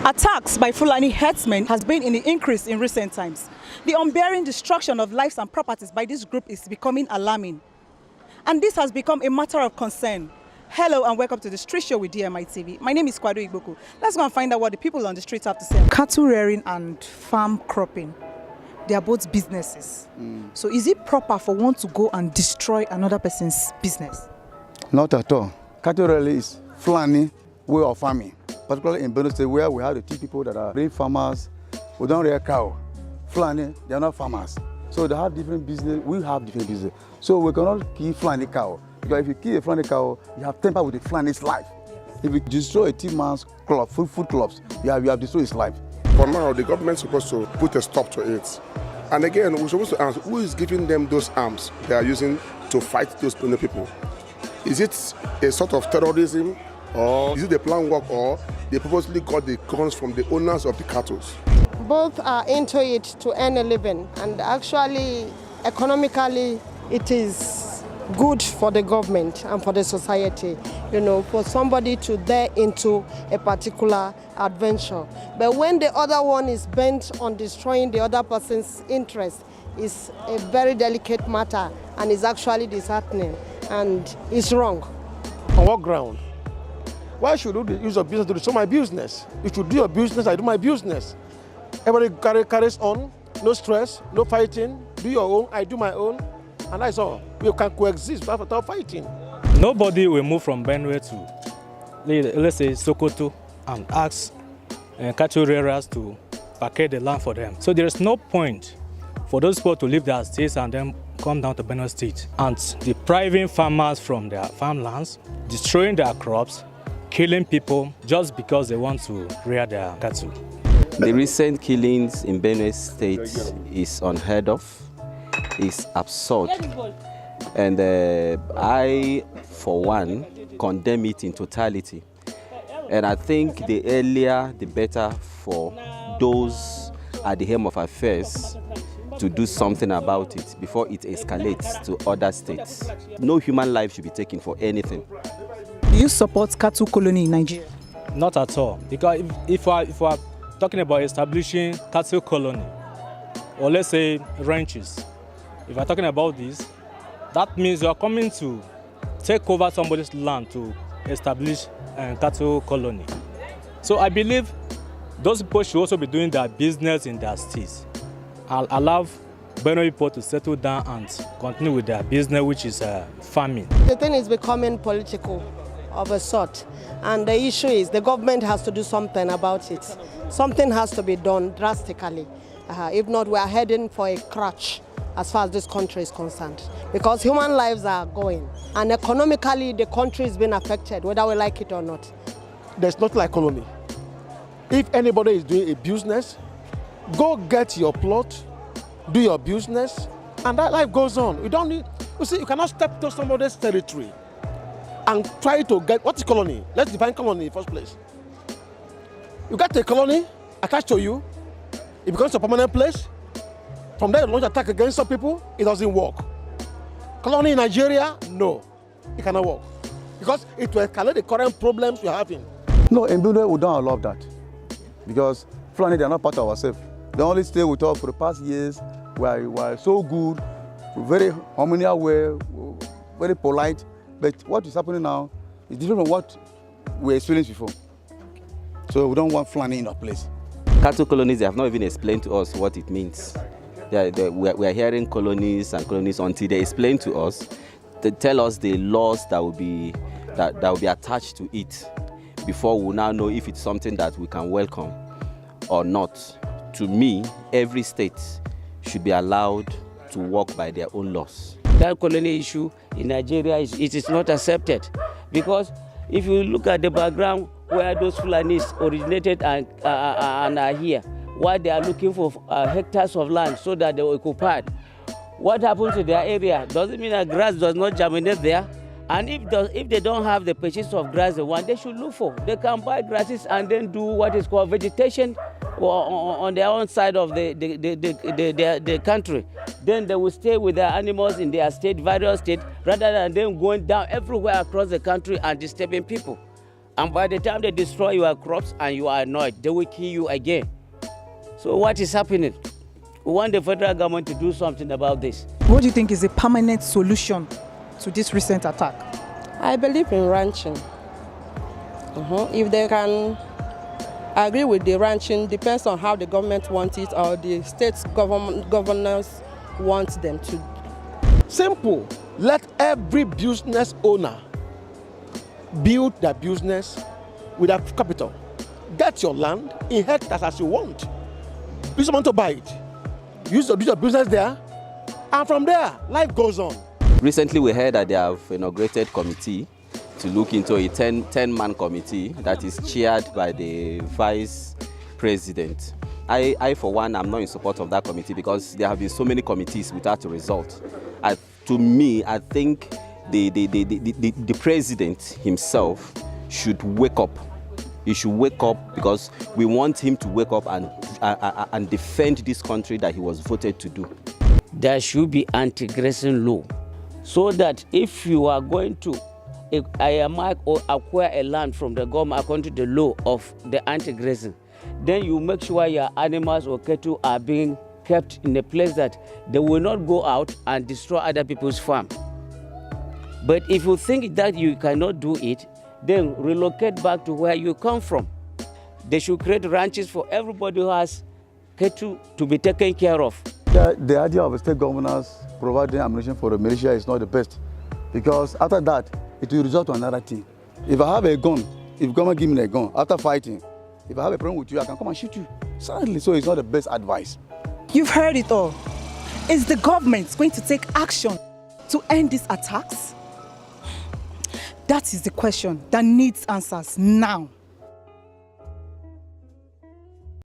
Attacks by Fulani herdsmen has been in the increase in recent times. The unbearing destruction of lives and properties by this group is becoming alarming. And this has become a matter of concern. Hello and welcome to the Street Show with DMItv. My name is Kwado Igboku. Let's go and find out what the people on the streets have to say. Cattle rearing and farm cropping, they are both businesses. So is it proper for one to go and destroy another person's business? Not at all. Cattle rearing is Fulani way of farming. Particularly in Benue State, where we have the two people that are real farmers, we don't rear cow. Fulani, they are not farmers. So they have different business, we have different business. So we cannot kill Fulani cow. Because if you kill a Fulani cow, you have tempered with the Fulani's life. If you destroy a T-man's club, food clubs, you have destroyed his life. For now, the government is supposed to put a stop to it. And again, we're supposed to ask, who is giving them those arms they are using to fight those people? Is it a sort of terrorism? Or is it the plan work, or they purposely got the guns from the owners of the cattle? Both are into it to earn a living, and actually, economically, it is good for the government and for the society, for somebody to dare into a particular adventure. But when the other one is bent on destroying the other person's interest, it's a very delicate matter and is actually disheartening and it's wrong. On what ground? Why should you use your business to destroy my business? You should do your business, I do my business. Everybody carries on, no stress, no fighting. Do your own, I do my own, and that's all. We can coexist without fighting. Nobody will move from Benue to, let's say, Sokoto and ask cattle rearers to vacate the land for them. So there is no point for those people to leave their states and then come down to Benue State and depriving farmers from their farmlands, destroying their crops, killing people just because they want to rear their cattle. The recent killings in Benue State is unheard of, is absurd, and I, for one, condemn it in totality. And I think the earlier, the better for those at the helm of affairs to do something about it before it escalates to other states. No human life should be taken for anything. Do you support cattle colony in Nigeria? Not at all, because if we're talking about establishing cattle colony, or let's say ranches, if we're talking about this, that means you're coming to take over somebody's land to establish a cattle colony. So I believe those people should also be doing their business in their states. I'll allow Benue people to settle down and continue with their business, which is farming. The thing is becoming political of a sort, and the issue is the government has to do something about it. Something has to be done drastically. If not, we are heading for a crash as far as this country is concerned, because human lives are going, and economically the country is being affected, whether we like it or not. There's not like colony. If anybody is doing a business, go get your plot, do your business, and that life goes on. You don't need, you cannot step to somebody's territory and try to get, what is colony? Let's define colony in the first place. You get a colony attached to you, it becomes a permanent place. From there, you launch attack against some people, it doesn't work. Colony in Nigeria, no, it cannot work. Because it will escalate the current problems we're having. No, in Benue, we don't allow that. Because Fulani, they are not part of ourselves. They only stay with us for the past years. We are so good, very harmonious, very polite. But what is happening now is different from what we experienced before. So we don't want Fulani in our place. Cattle colonies, they have not even explained to us what it means. We are hearing colonies and colonies until they explain to us, they tell us the laws that will be attached to it before we now know if it's something that we can welcome or not. To me, every state should be allowed to work by their own laws. That colony issue in Nigeria it is not accepted, because if you look at the background where those Fulanis originated and are here, why they are looking for hectares of land so that they occupied. What happens to their area? Does it mean that grass does not germinate there? And if they don't have the patches of grass they want, they should look for. They can buy grasses and then do what is called vegetation on their own side of the country. Then they will stay with their animals in their state, various states, rather than them going down everywhere across the country and disturbing people. And by the time they destroy your crops and you are annoyed, they will kill you again. So what is happening? We want the federal government to do something about this. What do you think is a permanent solution to this recent attack? I believe in ranching. If they can agree with the ranching, depends on how the government wants it or the state governors want them to. Simple. Let every business owner build their business with a capital. Get your land in hectares as you want. You just want to buy it. Do your business there, and from there, life goes on. Recently, we heard that they have inaugurated a committee to look into a 10-man committee that is chaired by the vice president. I, for one, am not in support of that committee because there have been so many committees without a result. To me, I think the president himself should wake up. He should wake up because we want him to wake up and defend this country that he was voted to do. There should be anti-grazing law so that if you are going to mark or acquire a land from the government according to the law of the anti-grazing, then you make sure your animals or cattle are being kept in a place that they will not go out and destroy other people's farm. But if you think that you cannot do it, then relocate back to where you come from. They should create ranches for everybody who has cattle to be taken care of. The idea of state governors providing ammunition for the militia is not the best, because after that, it will result to another thing. If I have a gun, if government give me a gun, after fighting, if I have a problem with you, I can come and shoot you. Sadly, so it's not the best advice. You've heard it all. Is the government going to take action to end these attacks? That is the question that needs answers now.